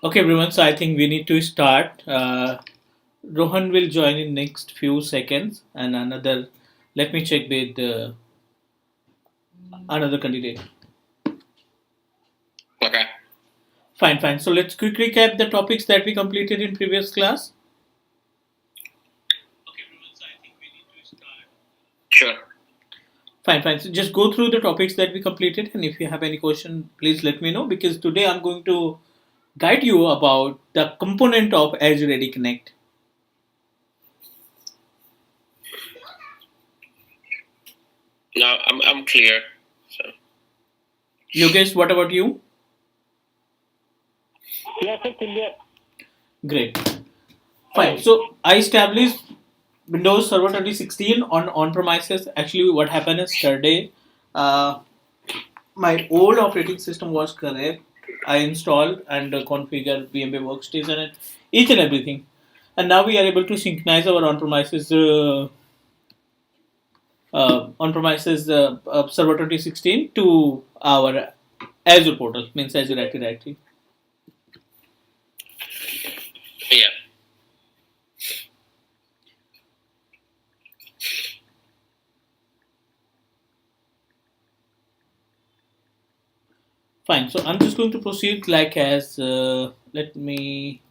Okay, everyone. So I think we need to start. Rohan will join in next few seconds, and another. Let me check with another candidate. Okay. Fine, fine. So let's quick recap the topics that we completed in previous class. Sure. Fine, fine. So just go through the topics that we completed, and if you have any question, please let me know because today I'm going to guide you about the component of Azure AD Connect. Now I'm clear. So Yogesh, what about you? Yes, sir, clear. Great. Fine. So I established Windows Server 2016 on premises. Actually, what happened yesterday, uh, my old operating system was correct. I installed and configured VMware workstation and each and everything, and now we are able to synchronize our on premises Server 2016 to our Azure portal, means Azure Active Directory. yeah. Fine. So I'm just going to proceed like as. Let me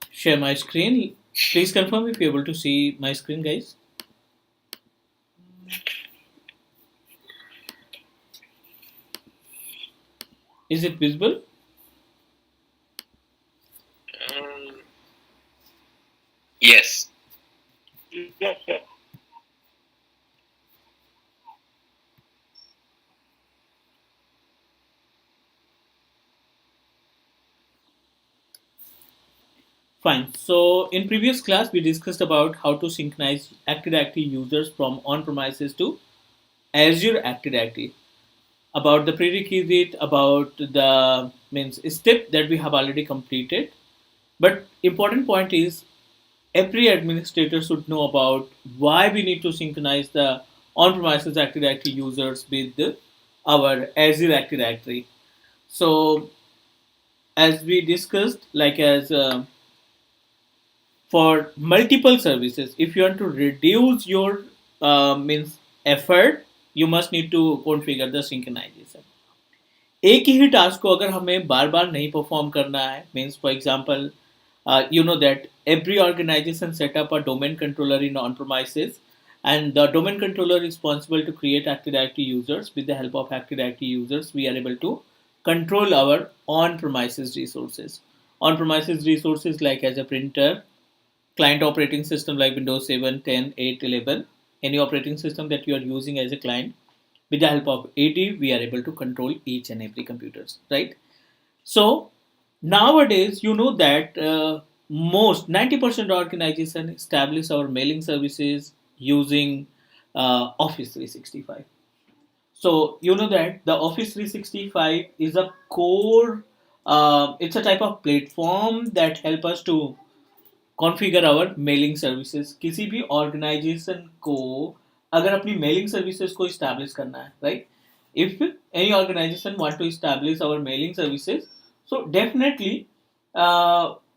share my screen. Please confirm if you're able to see my screen, guys. Is it visible? Um, yes. Yes, sir. Fine. So in previous class, we discussed about how to synchronize Active Directory users from on-premises to Azure Active Directory. About the prerequisite, about the means step that we have already completed. But important point is every administrator should know about why we need to synchronize the on-premises Active Directory users with our Azure Active Directory. So as we discussed, like as for multiple services, if you want to reduce your means effort, you must need to configure the synchronization. एक ही task को अगर हमें बार बार नहीं perform करना है means for example you know that every organization set up a domain controller in on premises, and the domain controller is responsible to create Active Directory users. With the help of Active Directory users, we are able to control our on premises resources. On premises resources like as a printer, client operating system like Windows 7, 10, 8, 11, any operating system that you are using as a client. With the help of AD, we are able to control each and every computers, right? So nowadays, you know that most 90% organization establish our mailing services using Office 365. So you know that the Office 365 is a core. It's a type of platform that help us to configure our mailing services किसी भी organisation को अगर अपनी mailing services को establish करना है right if any organisation want to establish our mailing services so definitely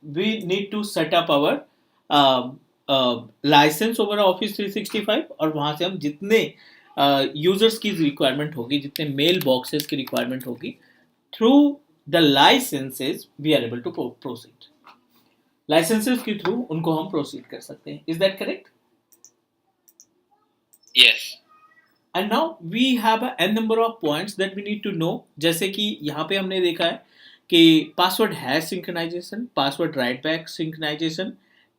we need to set up our licence over office 365 और वहाँ से हम जितने यूजर्स की रिक्वायरमेंट होगी, जितने मेल बॉक्सेस की रिक्वायरमेंट होगी, through the licences we are able to proceed. Licences के थ्रू उनको हम प्रोसीड कर सकते हैं. Is that correct? Yes. And now we have a an number of points that we need to know. जैसे कि यहाँ पे हमने देखा है कि password hash synchronisation, password write back synchronisation,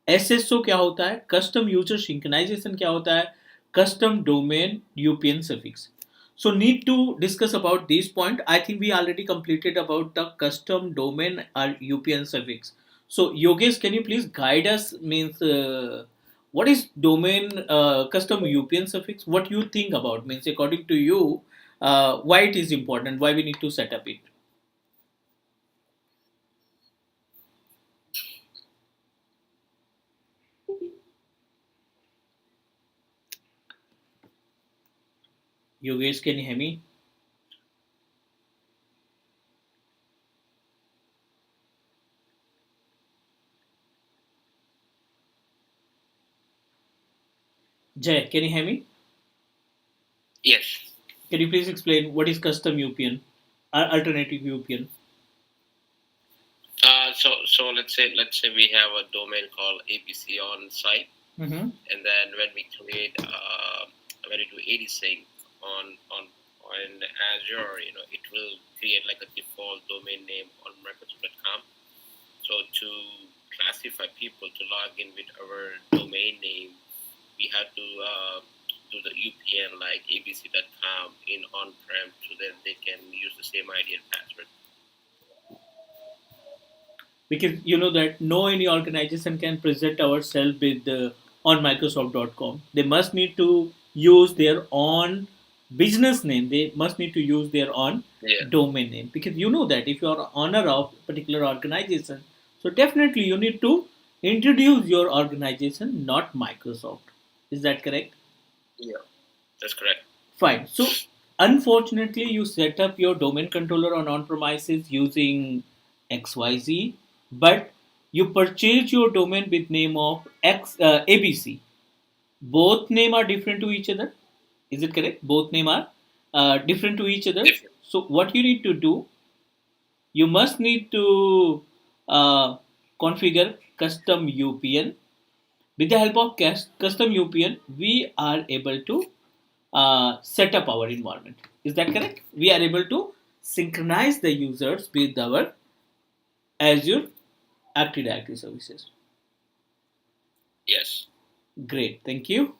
SSO क्या होता है, कस्टम यूजर सिंक्रोनाइजेशन क्या होता है, custom domain UPN suffix. So need to discuss about these point. I think we already completed about the custom domain or UPN suffix. So Yogesh, can you please guide us? Means what is domain custom UPN suffix? What you think about? Means according to you, why it is important? Why we need to set up it? Yogesh, can you hear me? Jay, can you hear me? Yes. Can you please explain what is custom UPN, alternative UPN? So let's say we have a domain called ABC on site, Mm-hmm. and then when we create when we do AD sync on Azure, it will create like a default domain name on Microsoft.com. So to classify people to log in with our domain name, we have to do the UPN like abc.com in on-prem, so then they can use the same ID and password. Because you know that no any organization can present ourselves with on microsoft.com. They must need to use their own business name. They must need to use their own Yeah. domain name, because you know that if you are owner of particular organization, so definitely you need to introduce your organization, not Microsoft. Is that correct? Yeah. That's correct. Fine. So unfortunately, you set up your domain controller on on-premises using XYZ, but you purchase your domain with name of ABC. Both name are different to each other. Is it correct? Both name are different to each other. Different. So what you need to do, you must need to configure custom UPN. With the help of custom UPN, we are able to set up our environment. Is that correct? We are able to synchronize the users with our Azure Active Directory services. Yes. Great, thank you.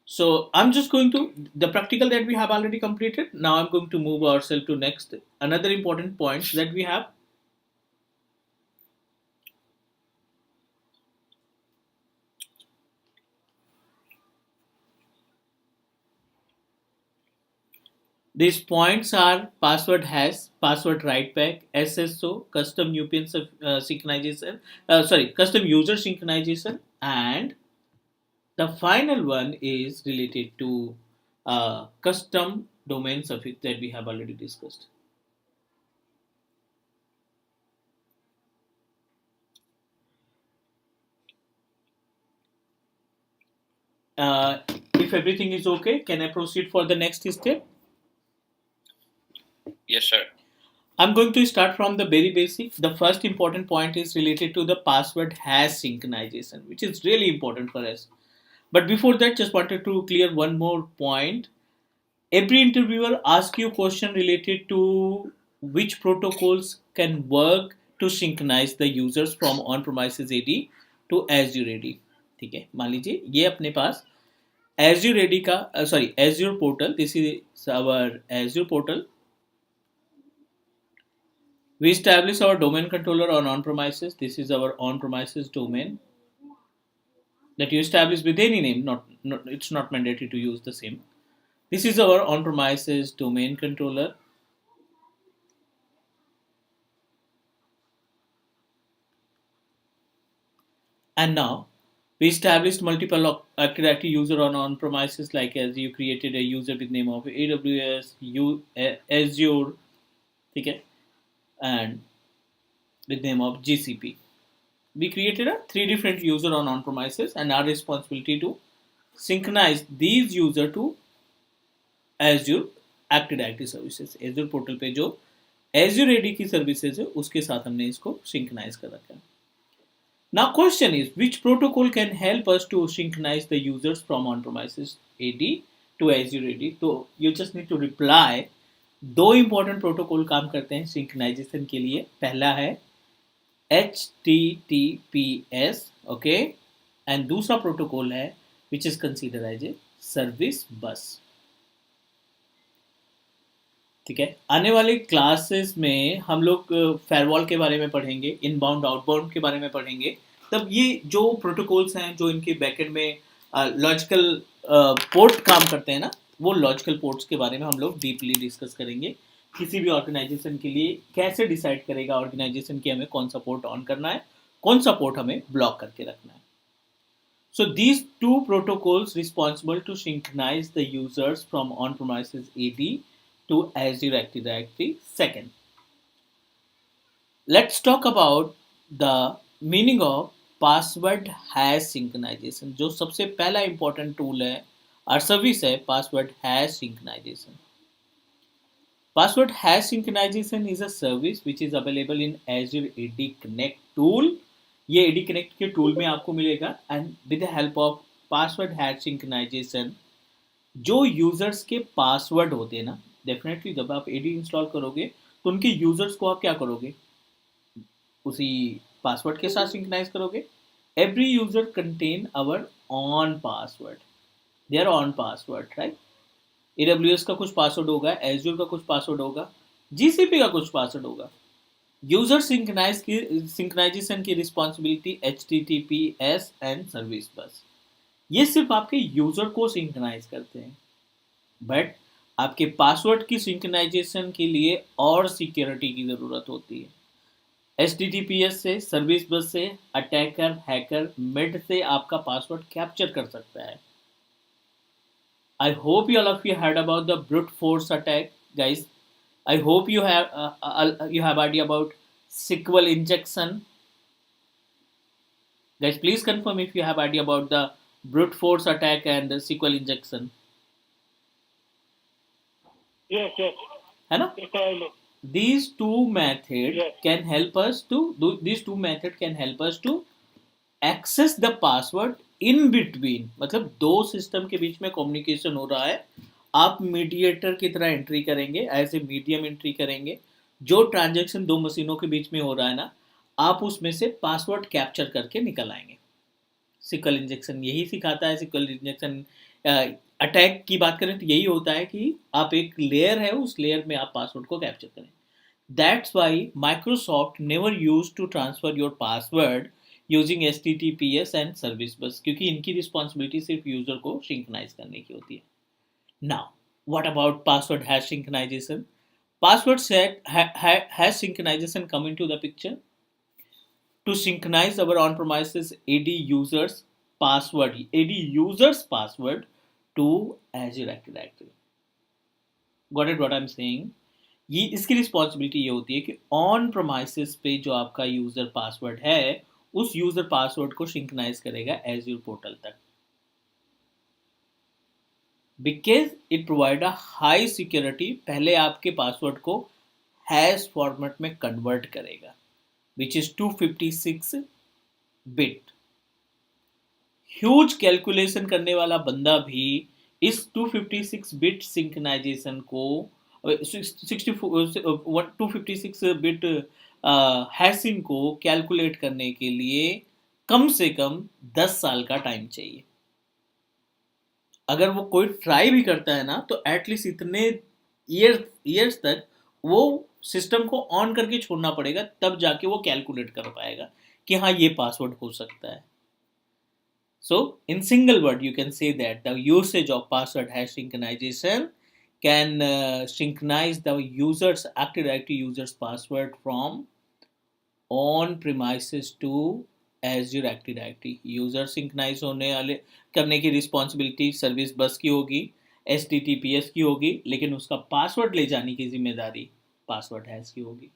So I'm just going to the practical that we have already completed. Now I'm going to move ourselves to next another important points that we have. These points are password hash, password write back, SSO, custom UPN synchronization, custom user synchronization, and the final one is related to custom domain suffix that we have already discussed. If everything is okay, can I proceed for the next step? Yes, sir. I'm going to start from the very basic. The first important point is related to the password hash synchronization, which is really important for us. But before that, just wanted to clear one more point. Every interviewer asks you question related to which protocols can work to synchronize the users from on-premises AD to Azure AD. ठीक है, मान लीजिए ये अपने पास Azure AD का Azure portal. This is our Azure portal. We establish our domain controller on-premises. This is our on-premises domain that you establish with any name. Not it's not mandatory to use the same. This is our on-premises domain controller. And now we established multiple Active Directory user on-premises, like as you created a user with name of AWS, Azure, okay, and with name of GCP. we created a 3 different user on premises, and our responsibility to synchronize these user to Azure Active Directory Services. Azure portal पे जो Azure AD की services है उसके साथ हमने इसको synchronise कर रखा है. Now question is, which protocol can help us to synchronize the users from on-premises AD to Azure AD? तो you just need to reply. 2 important protocol काम करते हैं synchronization के लिए. पहला है HTTPS, okay, and दूसरा protocol है which is considered as a service bus. ठीक है. आने वाले क्लासेस में हम लोग फायरवॉल के बारे में पढ़ेंगे, इनबाउंड आउटबाउंड के बारे में पढ़ेंगे. तब ये जो प्रोटोकॉल्स हैं जो इनके बैकएंड में लॉजिकल पोर्ट काम करते हैं ना, वो लॉजिकल पोर्ट्स के बारे में हम लोग डीपली डिस्कस करेंगे. किसी भी ऑर्गेनाइजेशन के लिए कैसे डिसाइड करेगा ऑर्गेनाइजेशन की हमें कौन सा पोर्ट ऑन करना है, कौन सा पोर्ट हमें ब्लॉक करके रखना है. So these 2 protocols responsible to synchronize the users from on-premises AD to Azure Active Directory. Second, let's talk about the meaning of password hash synchronization. जो सबसे पहला important tool है और सर्विस है password hash synchronization. Password hash synchronization is a service which is available in Azure AD Connect tool. ये AD Connect के tool में आपको मिलेगा, and with the help of password hash synchronization जो users के पासवर्ड होते हैं ना, डेफिनेटली जब आप AD इंस्टॉल करोगे तो उनके यूजर्स को आप क्या करोगे, उसी पासवर्ड के साथ सिंक्रोनाइज करोगे. Every user contain our own password, there own password, right. AWS का कुछ पासवर्ड होगा, Azure का कुछ पासवर्ड होगा, GCP का कुछ पासवर्ड होगा. यूजर सिंक्रोनाइजेशन की रिस्पॉन्सिबिलिटी HTTPS एंड सर्विस बस. ये सिर्फ आपके यूजर को सिंक्रोनाइज करते हैं, बट आपके पासवर्ड की सिंक्रोनाइजेशन के लिए और सिक्योरिटी की ज़रूरत होती है. HTTPS से, सर्विस बस से अटैकर, हैकर, मिड से आपका पासवर्ड कैप्चर कर सकता है. I hope you all of you heard about the brute force attack, guys. I hope you have idea about SQL injection. Guys, please confirm if you have idea about the brute force attack and the SQL injection. Yes, yes. है ना? Yes, I know. These two methods Yes. can help us to access the password in between. मतलब दो system के बीच में communication हो रहा है, आप मीडिएटर की तरह एंट्री करेंगे, एज ए मीडियम एंट्री करेंगे. जो ट्रांजैक्शन दो मशीनों के बीच में हो रहा है ना, आप उसमें से पासवर्ड कैप्चर करके निकल आएंगे. सिक्वल इंजेक्शन यही सिखाता है. सिक्वल इंजेक्शन अटैक की बात करें तो यही होता है कि आप एक लेयर है, उस लेयर में आप पासवर्ड को कैप्चर करें. That's why Microsoft never use to transfer your password using HTTPS and service bus, क्योंकि इनकी रिस्पॉन्सिबिलिटी सिर्फ यूजर को सिंक्रोनाइज करने की होती है. Now what about password hash synchronisation? Password set has synchronization come into the picture to synchronize our on-premises AD users password to Azure Active Directory. Got it? What I'm saying? ये इसकी responsibility ये होती है कि on promises पे जो आपका user password है, उस यूजर पासवर्ड को सिंक्रोनाइज करेगा एज्यूर पोर्टल तक, because it provide a high security. पहले आपके पासवर्ड को हैश फॉर्मेट में कन्वर्ट करेगा, which is 256 bit. Huge calculation करने वाला बंदा भी इस 256 बिट सिंक्रोनाइजेशन को 256 बिट हैशिंग को कैलकुलेट करने के लिए कम से कम 10 साल का टाइम चाहिए. अगर वो कोई ट्राई भी करता है ना, तो एटलीस्ट इतने ईयर्स तक वो सिस्टम को ऑन करके छोड़ना पड़ेगा, तब जाके वो कैलकुलेट कर पाएगा कि हाँ ये पासवर्ड हो सकता है. So in single word you can say that the usage of password hash synchronization can synchronize the users Active Directory users password from on premises to Azure Active Directory. User synchronise होने वाले करने की responsibility service बस की होगी, HTTPS की होगी, लेकिन उसका पासवर्ड ले जाने की जिम्मेदारी पासवर्ड हैश की होगी.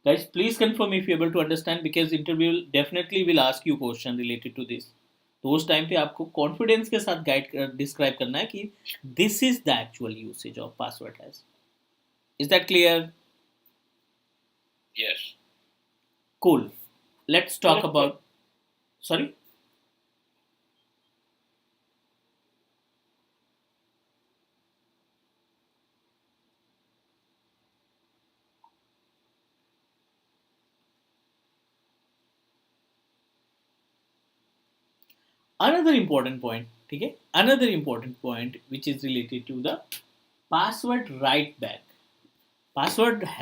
Guys, please confirm if you're able to understand because interview definitely will ask you question related to this. तो उस टाइम पे आपको कॉन्फिडेंस के साथ गाइड डिस्क्राइब करना है कि this is the actual usage of password has. Is that clear? Yes. Cool. Let's talk Yes, about. Sorry. Another important point, ठीक है? Another important point which is related to the password write back. Password has